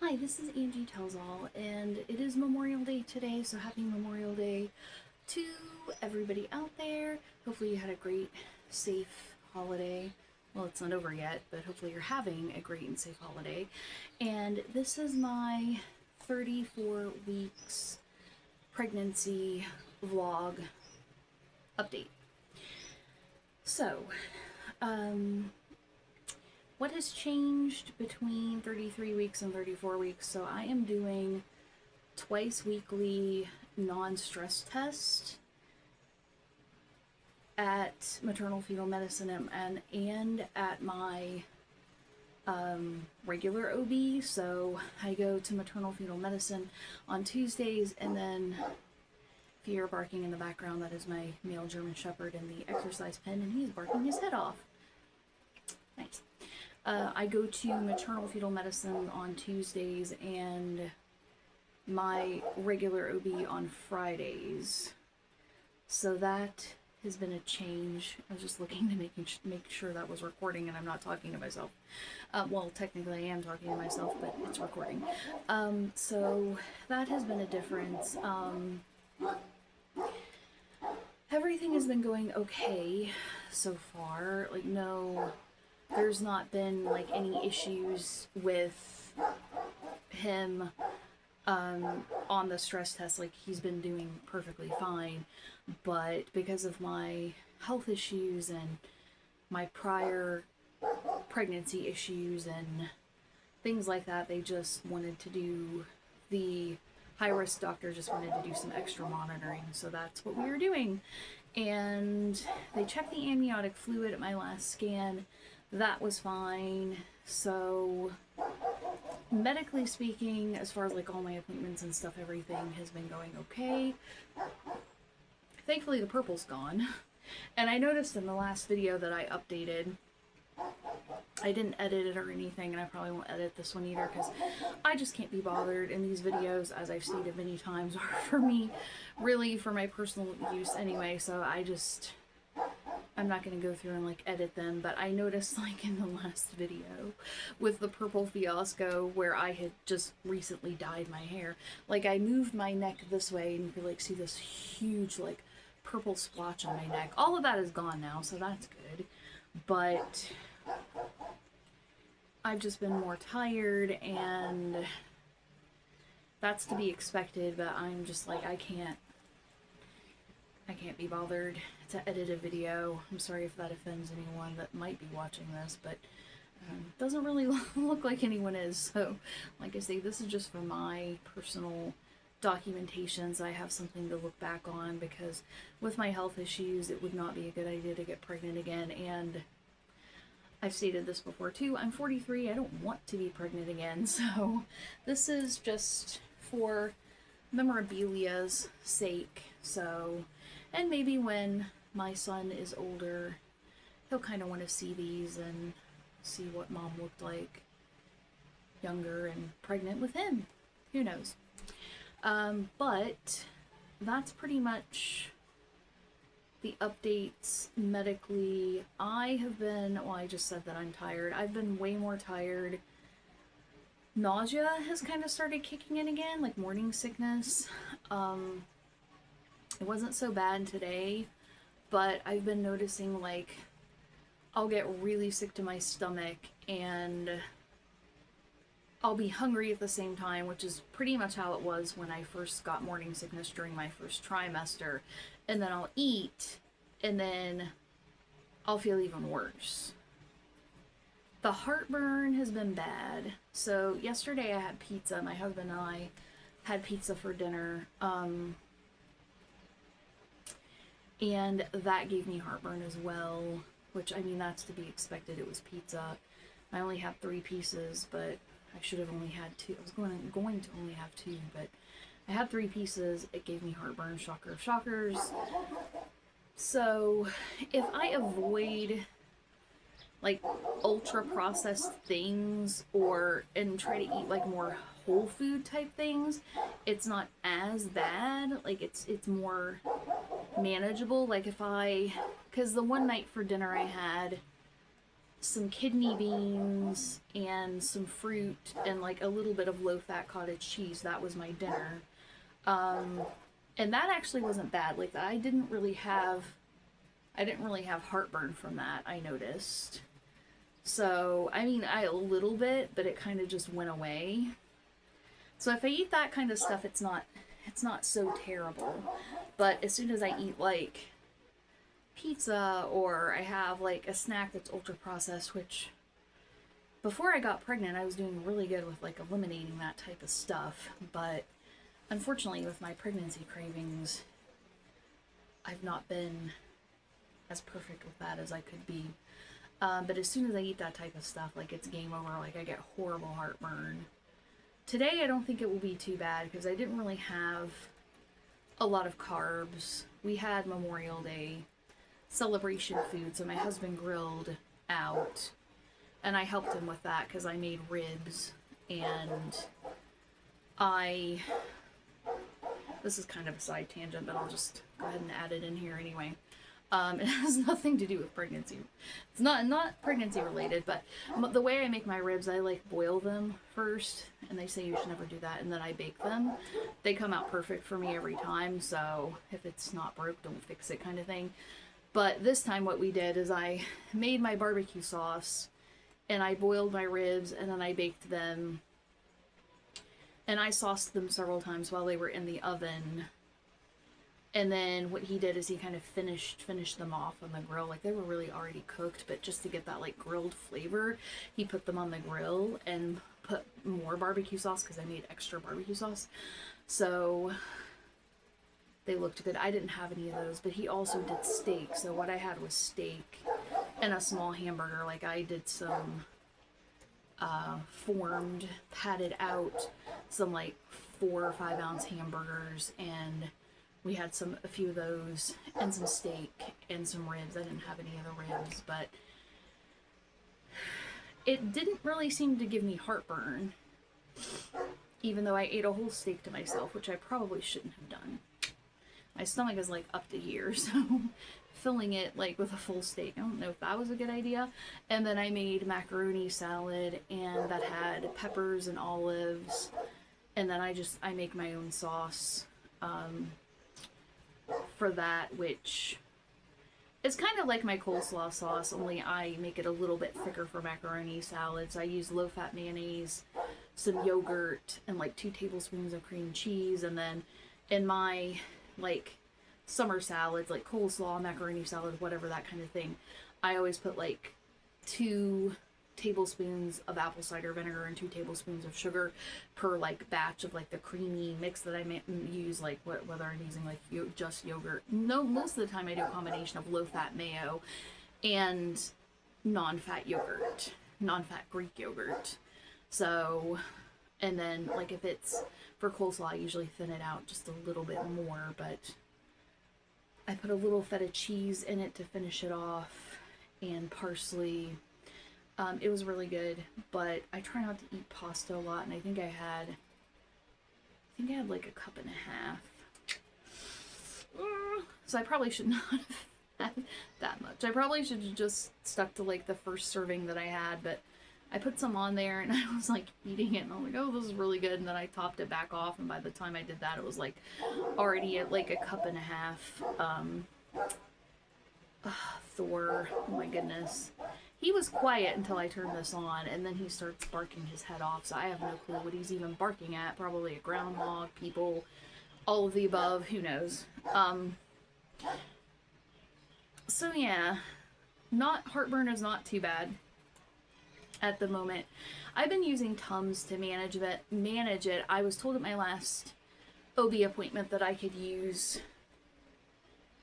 Hi, this is Angie Tells All, and it is Memorial Day today, so happy Memorial Day to everybody out there. Hopefully you had a great, safe holiday. Well, it's not over yet, but hopefully you're having a great and safe holiday. And this is my 34 weeks pregnancy vlog update. So, um, what has changed between 33 weeks and 34 weeks? So I am doing twice weekly non-stress test at maternal fetal medicine and at my regular OB. So I go to maternal fetal medicine on Tuesdays, and then if you're barking in the background, that is my male German Shepherd in the exercise pen, and he's barking his head off. Nice. I go to maternal fetal medicine on Tuesdays and my regular OB on Fridays. So that has been a change. I was just looking to make sure that was recording and I'm not talking to myself. Well, technically I am talking to myself, but it's recording. So that has been a difference. Everything has been going okay so far. Like, no, there's not been like any issues with him on the stress test. Like, he's been doing perfectly fine, but because of my health issues and my prior pregnancy issues and things like that, they just wanted to do, the high risk doctor just wanted to do some extra monitoring, so that's what we were doing. And they checked the amniotic fluid at my last scan. That was fine. So medically speaking, as far as like all my appointments and stuff, everything has been going okay. Thankfully the purple's gone. And I noticed in the last video that I updated, I didn't edit it or anything, and I probably won't edit this one either because I just can't be bothered. And these videos, as I've stated many times, are for me, really for my personal use anyway, so I'm not going to go through and like edit them. But I noticed, like, in the last video with the purple fiasco where I had just recently dyed my hair, like I moved my neck this way and you could like see this huge like purple splotch on my neck. All of that is gone now, so that's good. But I've just been more tired, and that's to be expected, but I'm just like, I can't be bothered to edit a video. I'm sorry if that offends anyone that might be watching this, but doesn't really look like anyone is. So, like I say, this is just for my personal documentation, so I have something to look back on, because with my health issues, it would not be a good idea to get pregnant again. And I've stated this before too, I'm 43, I don't want to be pregnant again, so this is just for memorabilia's sake. So, and maybe when my son is older, he'll kind of want to see these and see what mom looked like younger and pregnant with him. Who knows? But that's pretty much the updates medically. I have been, well, I just said that I'm tired. I've been way more tired. Nausea has kind of started kicking in again, like morning sickness. It wasn't so bad today, but I've been noticing, like, I'll get really sick to my stomach and I'll be hungry at the same time, which is pretty much how it was when I first got morning sickness during my first trimester. And then I'll eat, and then I'll feel even worse. The heartburn has been bad. So yesterday I had pizza. My husband and I had pizza for dinner. And that gave me heartburn as well, which, I mean, that's to be expected. It was pizza. I only had 3 pieces, but I should have only had 2. I was going to only have 2, but I had 3 pieces. It gave me heartburn. Shocker of shockers. So if I avoid like ultra processed things and try to eat like more whole food type things, it's not as bad. Like, it's more manageable. Like, because the one night for dinner I had some kidney beans and some fruit and like a little bit of low-fat cottage cheese. That was my dinner. Um, and that actually wasn't bad. Like I didn't really have heartburn from that, I noticed. So, I mean, a little bit, but it kind of just went away. So if I eat that kind of stuff, it's not so terrible. But as soon as I eat like pizza or I have like a snack that's ultra processed, which before I got pregnant, I was doing really good with like eliminating that type of stuff, but unfortunately with my pregnancy cravings, I've not been as perfect with that as I could be. But as soon as I eat that type of stuff, like it's game over. Like I get horrible heartburn. Today I don't think it will be too bad because I didn't really have a lot of carbs. We had Memorial Day celebration food, so my husband grilled out and I helped him with that because I made ribs and I this is kind of a side tangent, but I'll just go ahead and add it in here anyway. It has nothing to do with pregnancy. It's not pregnancy related, but the way I make my ribs, I like boil them first, and they say you should never do that, and then I bake them. They come out perfect for me every time, so if it's not broke, don't fix it kind of thing. But this time what we did is I made my barbecue sauce, and I boiled my ribs, and then I baked them, and I sauced them several times while they were in the oven. And then what he did is he kind of finished them off on the grill. Like they were really already cooked, but just to get that like grilled flavor, he put them on the grill and put more barbecue sauce because I made extra barbecue sauce. So they looked good. I didn't have any of those, but he also did steak. So what I had was steak and a small hamburger. Like I did some formed, patted out, some like 4 or 5 ounce hamburgers, and we had a few of those, and some steak, and some ribs. I didn't have any of the ribs, but it didn't really seem to give me heartburn, even though I ate a whole steak to myself, which I probably shouldn't have done. My stomach is like up to here, so filling it like with a full steak, I don't know if that was a good idea. And then I made macaroni salad, and that had peppers and olives, and then I make my own sauce for that, which is kind of like my coleslaw sauce, only I make it a little bit thicker for macaroni salads. I use low-fat mayonnaise, some yogurt, and like 2 tablespoons of cream cheese. And then in my like summer salads, like coleslaw, macaroni salad, whatever, that kind of thing, I always put like 2 tablespoons of apple cider vinegar and 2 tablespoons of sugar per like batch of like the creamy mix that I use, like whether I'm using like just yogurt. No, most of the time I do a combination of low-fat mayo and non-fat yogurt, non-fat Greek yogurt. So, and then like if it's for coleslaw, I usually thin it out just a little bit more, but I put a little feta cheese in it to finish it off, and parsley. It was really good, but I try not to eat pasta a lot, and I think I had like a cup and a half. So I probably should not have had that much. I probably should have just stuck to like the first serving that I had, but I put some on there and I was like eating it, and I'm like, oh, this is really good. And then I topped it back off, and by the time I did that, it was like already at like a cup and a half. Thor, oh my goodness. He was quiet until I turned this on, and then he starts barking his head off, so I have no clue what he's even barking at. Probably a groundhog, people, all of the above, who knows. So yeah, heartburn is not too bad at the moment. I've been using Tums to manage it. I was told at my last OB appointment that I could use,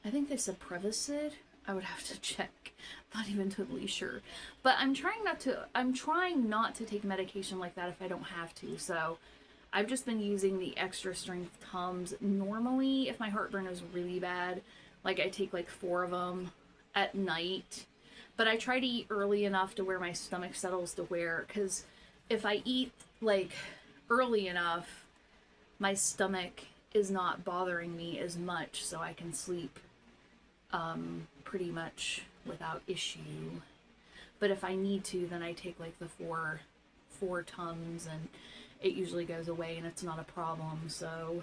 I think they said Prevacid. I would have to check. Not even totally sure. But I'm trying not to take medication like that if I don't have to. So I've just been using the extra strength Tums. Normally, if my heartburn is really bad, like I take like 4 of them at night. But I try to eat early enough to where my stomach settles to where, because if I eat like early enough, my stomach is not bothering me as much, so I can sleep pretty much without issue. But if I need to, then I take like the four Tums, and it usually goes away and it's not a problem. So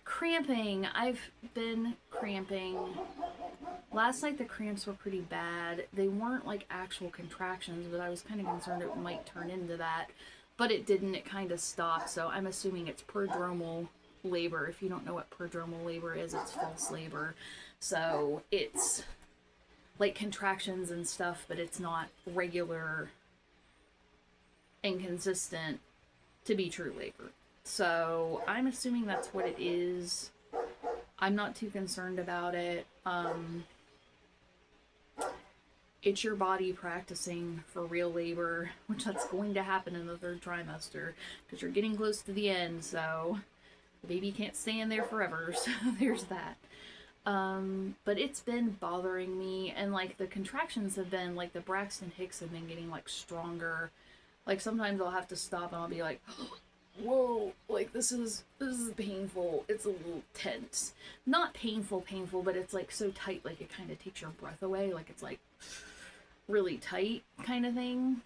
cramping, I've been cramping. Last night the cramps were pretty bad. They weren't like actual contractions, but I was kind of concerned it might turn into that. But it didn't, it kind of stopped. So I'm assuming it's prodromal labor. If you don't know what prodromal labor is, it's false labor. So it's like contractions and stuff, but it's not regular and consistent to be true labor. So I'm assuming that's what it is. I'm not too concerned about it. It's your body practicing for real labor, which that's going to happen in the 3rd trimester because you're getting close to the end. So the baby can't stay in there forever. So there's that. But it's been bothering me, and like the contractions have been like the Braxton Hicks have been getting like stronger. Like sometimes I'll have to stop and I'll be like, whoa, like this is painful. It's a little tense. Not painful, but it's like so tight, like it kind of takes your breath away. Like it's like really tight kind of thing.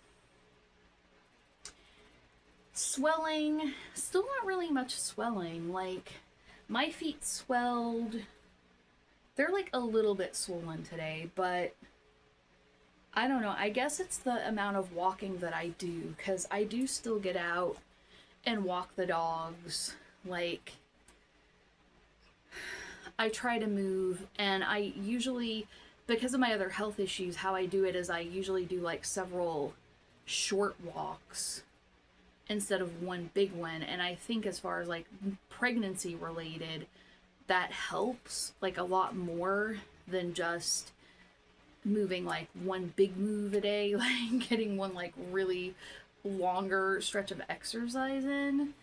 Swelling, still not really much swelling. Like my feet swelled. They're like a little bit swollen today, but I don't know. I guess it's the amount of walking that I do, because I do still get out and walk the dogs. Like, I try to move, and I usually, because of my other health issues, how I do it is I usually do like several short walks instead of one big one. And I think as far as like pregnancy related, that helps like a lot more than just moving like one big move a day, like getting one like really longer stretch of exercise in.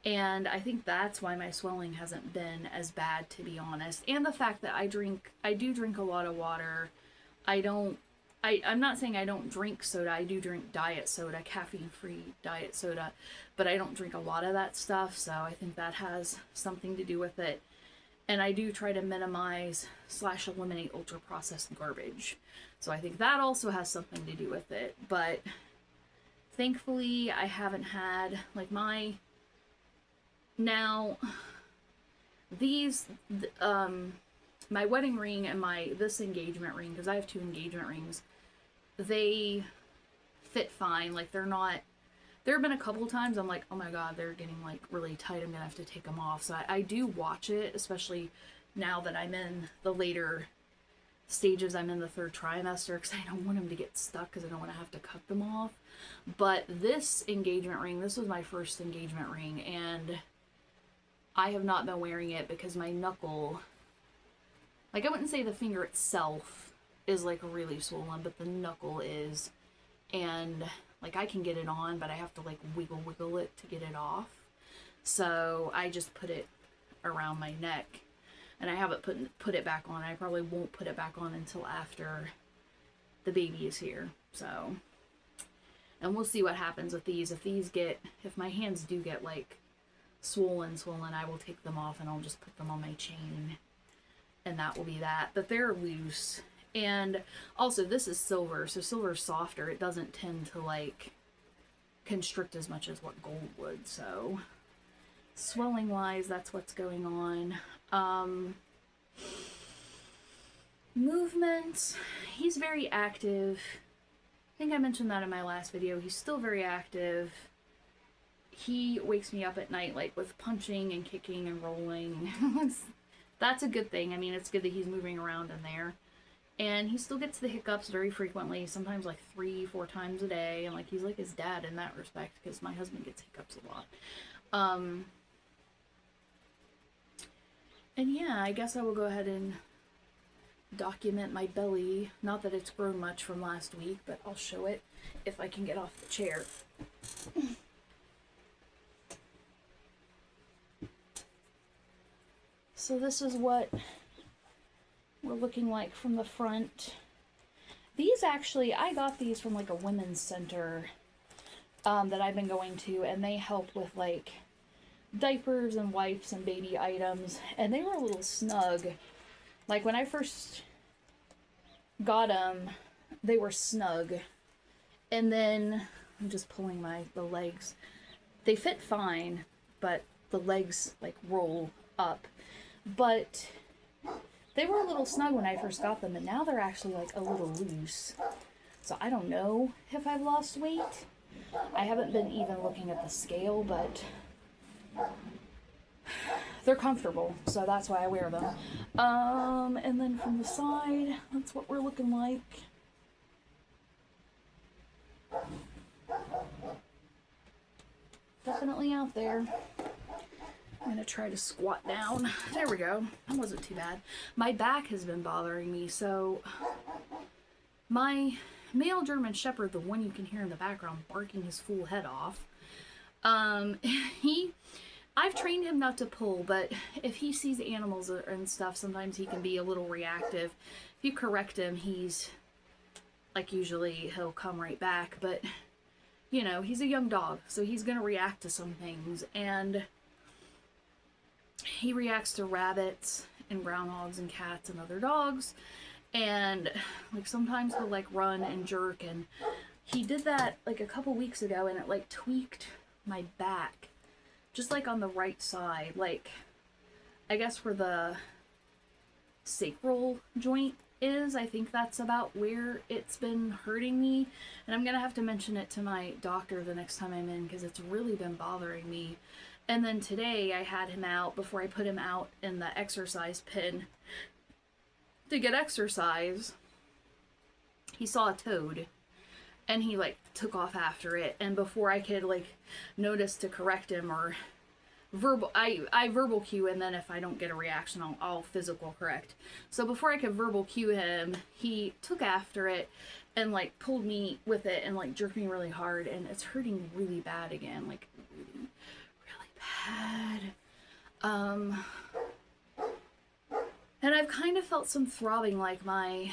And I think that's why my swelling hasn't been as bad, to be honest. And the fact that I do drink a lot of water. I'm not saying I don't drink soda. I do drink diet soda, caffeine-free diet soda, but I don't drink a lot of that stuff. So I think that has something to do with it. And I do try to minimize / eliminate ultra-processed garbage. So I think that also has something to do with it. But thankfully, I haven't had, like, my wedding ring and this engagement ring, because I have 2 engagement rings, they fit fine. Like, they're not, there have been a couple times I'm like, oh my god, they're getting like really tight, I'm gonna have to take them off. So I do watch it, especially now that I'm in the later stages. I'm in the 3rd trimester, because I don't want them to get stuck, because I don't want to have to cut them off. But this engagement ring, this was my first engagement ring, and I have not been wearing it because my knuckle, like I wouldn't say the finger itself is like really swollen, but the knuckle is. And like I can get it on, but I have to like wiggle it to get it off. So I just put it around my neck, and I haven't put it back on. I probably won't put it back on until after the baby is here. So, and we'll see what happens with these. If my hands do get like swollen, I will take them off and I'll just put them on my chain, and that will be that. But they're loose. And also, this is silver, so silver's softer. It doesn't tend to like constrict as much as what gold would. So swelling wise, that's what's going on. Movement, he's very active. I think I mentioned that in my last video. He's still very active. He wakes me up at night like with punching and kicking and rolling. That's a good thing. I mean, it's good that he's moving around in there. And he still gets the hiccups very frequently, sometimes like 3-4 times a day. And like he's like his dad in that respect, because my husband gets hiccups a lot. And yeah, I guess I will go ahead and document my belly. Not that it's grown much from last week, but I'll show it if I can get off the chair. So this is what we're looking like from the front. These actually, I got these from like a women's center that I've been going to, and they help with like diapers and wipes and baby items, and they were a little snug. Like when I first got them, they were snug. And then I'm just pulling the legs. They fit fine, but the legs like roll up. But they were a little snug when I first got them, and now they're actually like a little loose. So I don't know if I've lost weight. I haven't been even looking at the scale, but they're comfortable, so that's why I wear them. And then from the side, that's what we're looking like. Definitely out there. I'm gonna try to squat down. There we go. That wasn't too bad. My back has been bothering me, so my male German Shepherd, the one you can hear in the background barking his fool head off, I've trained him not to pull, but if he sees animals and stuff, sometimes he can be a little reactive. If you correct him, he's like, usually he'll come right back, but you know, he's a young dog, so he's gonna react to some things, and he reacts to rabbits and groundhogs and cats and other dogs, and like sometimes he'll like run and jerk, and he did that like a couple weeks ago, and it like tweaked my back, just like on the right side, like I guess where the sacral joint is. I think that's about where it's been hurting me, and I'm gonna have to mention it to my doctor the next time I'm in, because it's really been bothering me. And then today I had him out before I put him out in the exercise pen to get exercise. He saw a toad and he like took off after it, and before I could like notice to correct him or I verbal cue, and then if I don't get a reaction, I'll physical correct. So before I could verbal cue him, he took after it and like pulled me with it and like jerked me really hard, and it's hurting really bad again, like really, really bad. And I've kind of felt some throbbing, like my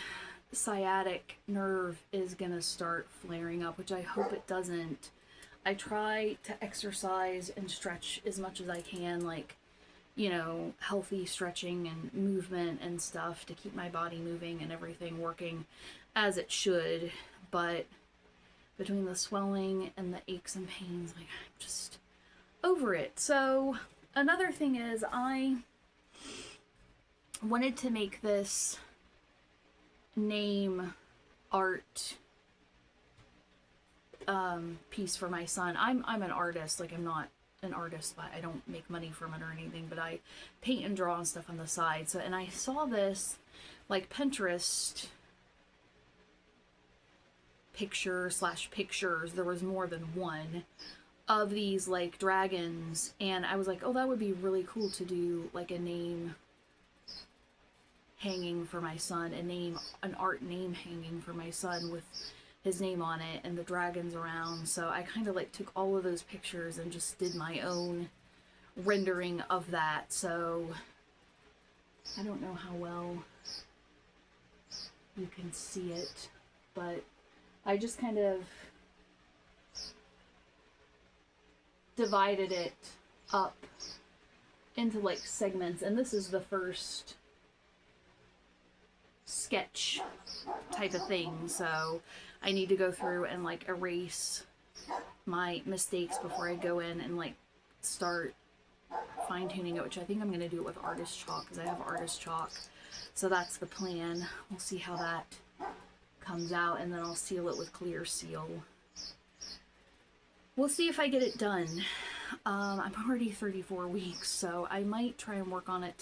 sciatic nerve is gonna start flaring up, which I hope it doesn't. I try to exercise and stretch as much as I can, like, you know, healthy stretching and movement and stuff to keep my body moving and everything working as it should. But between the swelling and the aches and pains, like, I'm just over it. So another thing is, I wanted to make this name art piece for my son. I'm an artist, like I'm not an artist, but I don't make money from it or anything, but I paint and draw and stuff on the side. So, and I saw this like Pinterest pictures, there was more than one of these like dragons, and I was like, oh, that would be really cool to do like a name hanging for my son, an art name hanging for my son with his name on it and the dragons around. So I kind of like took all of those pictures and just did my own rendering of that. So I don't know how well you can see it, but I just kind of divided it up into like segments, and this is the first sketch type of thing, so I need to go through and like erase my mistakes before I go in and like start fine-tuning it, which I think I'm going to do it with artist chalk, because I have artist chalk. So that's the plan. We'll see how that comes out, and then I'll seal it with clear seal. We'll see if I get it done. I'm already 34 weeks, so I might try and work on it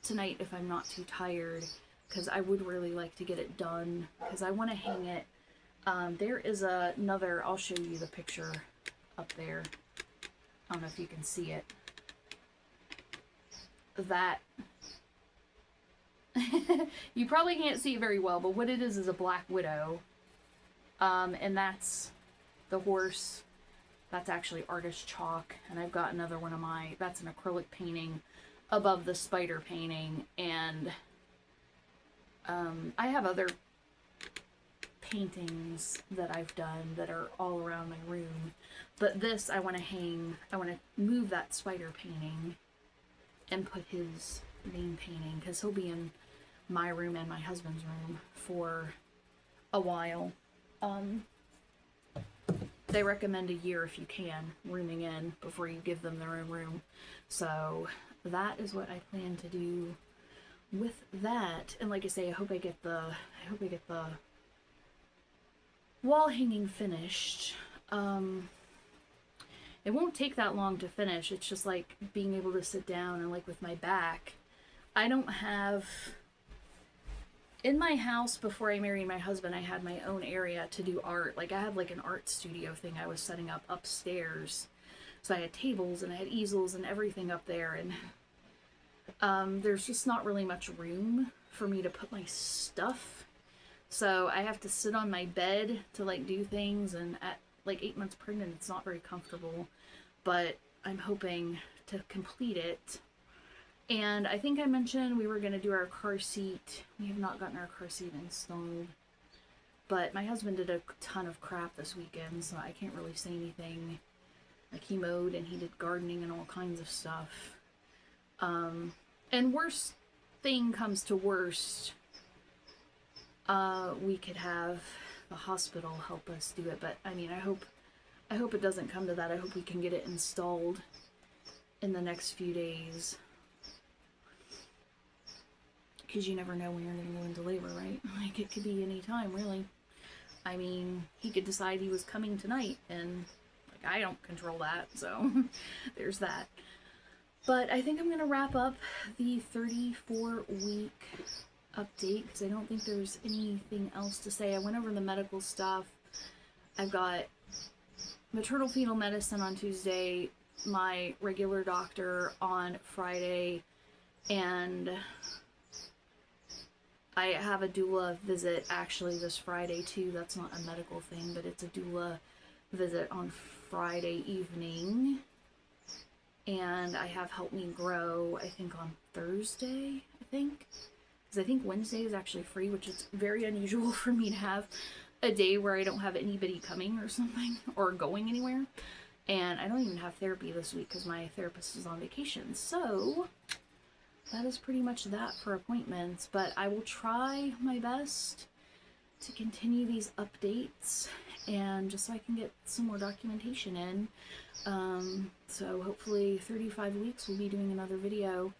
tonight if I'm not too tired, because I would really like to get it done, because I want to hang it. There is another, I'll show you the picture up there. I don't know if you can see it. That, you probably can't see it very well, but what it is a black widow. And that's the horse. That's actually artist chalk. And I've got another one of that's an acrylic painting above the spider painting. And I have other paintings that I've done that are all around my room, but this I want to move that spider painting and put his name painting, because he'll be in my room and my husband's room for a while. Um, they recommend a year if you can, rooming in before you give them their own room. So that is what I plan to do with that. And like I say, I hope I get the wall hanging finished. It won't take that long to finish. It's just like being able to sit down and like with my back. I don't have in my house before I married my husband, I had my own area to do art. Like I had like an art studio thing I was setting up upstairs. So I had tables and I had easels and everything up there, and there's just not really much room for me to put my stuff. So I have to sit on my bed to like do things, and at like 8 months pregnant, it's not very comfortable, but I'm hoping to complete it. And I think I mentioned we were going to do our car seat. We have not gotten our car seat installed. But my husband did a ton of crap this weekend, so I can't really say anything. Like he mowed and he did gardening and all kinds of stuff. And worst thing comes to worst, we could have the hospital help us do it. But I mean, I hope it doesn't come to that. I hope we can get it installed in the next few days. Because you never know when you're going to go into labor, right? Like, it could be any time, really. I mean, he could decide he was coming tonight, and, like, I don't control that, so there's that. But I think I'm going to wrap up the 34-week update, because I don't think there's anything else to say. I went over the medical stuff. I've got maternal fetal medicine on Tuesday, my regular doctor on Friday, and I have a doula visit actually this Friday too. That's not a medical thing, but it's a doula visit on Friday evening. And I have Help Me Grow, I think on Thursday, because I think Wednesday is actually free, which is very unusual for me to have a day where I don't have anybody coming or something, or going anywhere. And I don't even have therapy this week because my therapist is on vacation. So that is pretty much that for appointments, but I will try my best to continue these updates, and just so I can get some more documentation in. So hopefully 35 weeks we'll be doing another video.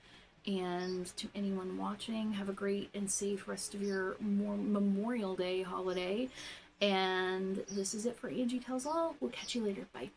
And to anyone watching, have a great and safe rest of your Memorial Day holiday. And this is it for Angie Tells All. We'll catch you later. Bye.